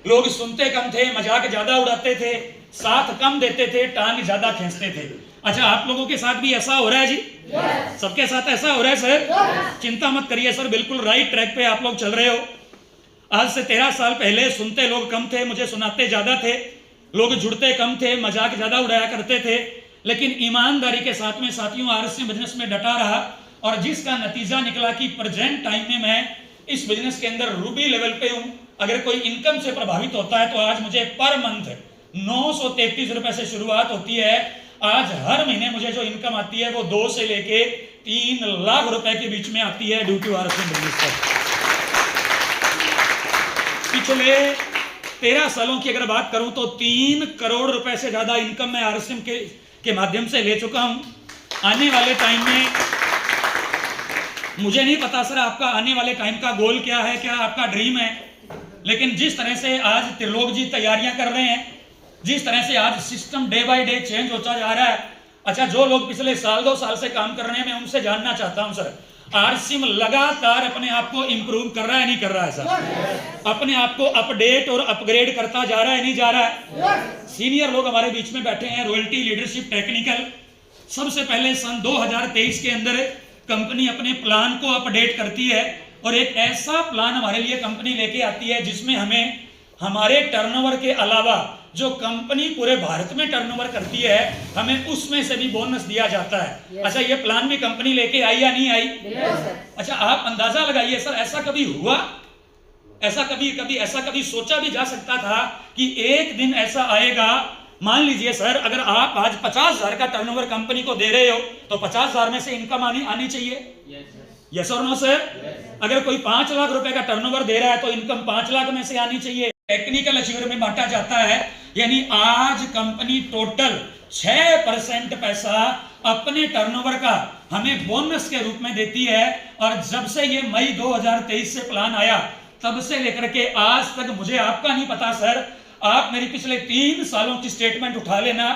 लोग सुनते कम थे, मजाक ज्यादा उड़ाते थे, साथ कम देते थे, टांग ज्यादा खींचते थे। अच्छा, आप लोगों के साथ भी ऐसा हो रहा है जी? सबके साथ ऐसा हो रहा है सर? चिंता मत करिए सर, बिल्कुल राइट ट्रैक पे आप लोग चल रहे हो। आज से 13 साल पहले सुनते लोग कम थे, मुझे सुनाते ज्यादा थे, लोग जुड़ते कम थे, मजाक ज्यादा उड़ाया करते थे, लेकिन ईमानदारी के साथ में साथियों आरएसएम बिजनेस में डटा रहा, और जिसका नतीजा निकला कि प्रेजेंट टाइम में मैं इस बिजनेस के अंदर रूबी लेवल पे हूं। अगर कोई इनकम से प्रभावित होता है तो आज मुझे पर मंथ 933 रुपए से शुरुआत होती है। आज हर महीने मुझे जो इनकम आती है वो 2 से लेके 3 लाख रुपए के बीच में आती है ड्यू टू आरएसएम बिजनेस पर। पिछले 13 सालों की अगर बात करूं तो 3 करोड़ रुपए से ज्यादा इनकम मैं आरएसएम के माध्यम से ले चुका हूं। आने वाले टाइम में मुझे नहीं पता सर आपका आने वाले टाइम का गोल क्या है, क्या आपका ड्रीम है, लेकिन जिस तरह से आज त्रिलोक जी तैयारियां कर रहे हैं, जिस तरह से आज system day by day change होता जा रहा है। अच्छा, जो लोग पिछले साल 2 साल से काम कर रहे हैं, मैं उनसे जानना चाहता हूं सर, आरएसएम लगातार अपने आप को इंप्रूव कर रहा है, नहीं कर रहा है सर? अपने आप को अपडेट और अपग्रेड करता जा रहा है, नहीं जा रहा है? सीनियर लोग हमारे बीच में बैठे हैं, रॉयल्टी, लीडरशिप, टेक्निकल। सबसे पहले सन 2023 के अंदर कंपनी अपने प्लान को अपडेट करती है, और एक ऐसा प्लान हमारे लिए कंपनी लेके आती है जिसमें हमें हमारे टर्नओवर के अलावा जो कंपनी पूरे भारत में टर्नओवर करती है, हमें उसमें से भी बोनस दिया जाता है। अच्छा, ये प्लान भी कंपनी लेके आई या नहीं आई? अच्छा, आप अंदाजा लगाइए सर, ऐसा कभी हुआ? ऐसा कभी सोचा भी जा सकता था कि एक दिन ऐसा आएगा? मान लीजिए सर, अगर आप आज 50,000 का टर्नओवर कंपनी को दे रहे हो तो 50,000 में से इनकम आनी चाहिए। यस और नो सर? अगर कोई 5 लाख रुपए का टर्नओवर दे रहा है तो इनकम 5 लाख में से आनी चाहिए। टेक्निकल अचीवर में बांटा जाता है, यानी आज कंपनी टोटल 6% पैसा अपने टर्नओवर का हमें बोनस के रूप में देती है। और जब से ये मई 2023 से प्लान आया, तब से लेकर के आज तक, मुझे आपका नहीं पता सर, आप मेरी पिछले 3 सालों की स्टेटमेंट उठा लेना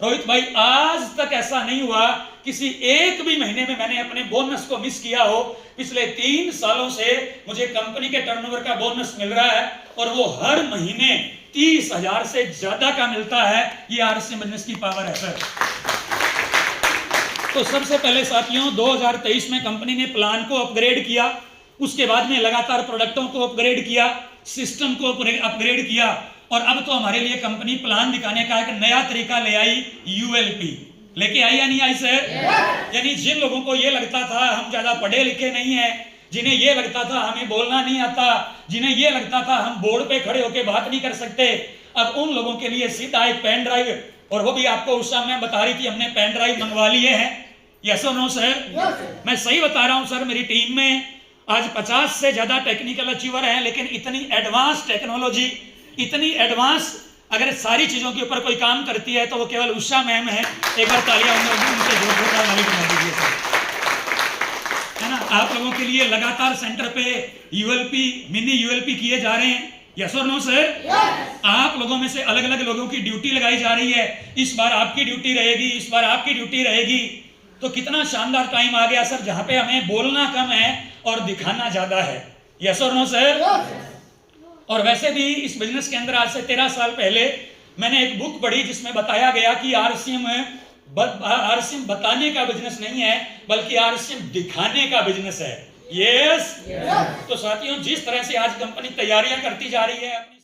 रोहित भाई, आज तक ऐसा नहीं हुआ किसी एक भी महीने में मैंने अपने बोनस को मिस किया हो। पिछले 3 सालों से मुझे कंपनी के टर्नओवर का बोनस मिल रहा है, और वो हर महीने 30,000 से ज्यादा का मिलता है। ये आरएसएम बिजनेस की पावर है सर। तो सबसे पहले साथियों 2023 में कंपनी ने प्लान को अपग्रेड किया, उसके बाद में लगातार प्रोडक्टों को अपग्रेड किया, सिस्टम को अपग्रेड किया, और अब तो हमारे लिए कंपनी प्लान दिखाने का एक नया तरीका ले आई, यूएलपी लेके आई या नहीं आई सर? यानी जिन लोगों को ये लगता था हम ज्यादा पढ़े लिखे नहीं है, जिन्हें ये लगता था हमें बोलना नहीं आता, जिन्हें ये लगता था हम बोर्ड पे खड़े होकर बात नहीं कर सकते, अब उन लोगों के लिए सीधा एक पेन ड्राइव, और वो भी आपको उस समय बता रही थी हमने पेन ड्राइव मंगवा लिए हैं। यस और नो सर? मैं सही बता रहा हूं सर, मेरी टीम में आज 50 से ज्यादा टेक्निकल अचीवर हैं, लेकिन इतनी एडवांस टेक्नोलॉजी, इतनी एडवांस अगर सारी चीजों के ऊपर कोई काम करती है तो वो केवल उषा मैम है। एक बार तालियां उनके जोरदार वाली बना दीजिए सर, है ना? आप लोगों के लिए लगातार सेंटर पे यूएलपी, मिनी यूएलपी किए जा रहे हैं। यस और नो सर? आप लोगों में से अलग अलग लोगों की ड्यूटी लगाई जा रही है। इस बार आपकी ड्यूटी रहेगी, इस बार आपकी ड्यूटी रहेगी। तो कितना शानदार टाइम आ गया सर, जहां पे हमें बोलना कम है और दिखाना ज्यादा है। यस और नो सर? और वैसे भी इस बिजनेस के अंदर आज से 13 साल पहले मैंने एक बुक पढ़ी जिसमें बताया गया कि आरएसएम बताने का बिजनेस नहीं है, बल्कि आरएसएम दिखाने का बिजनेस है। यस? तो साथियों, जिस तरह से आज कंपनी तैयारियां करती जा रही है अपनी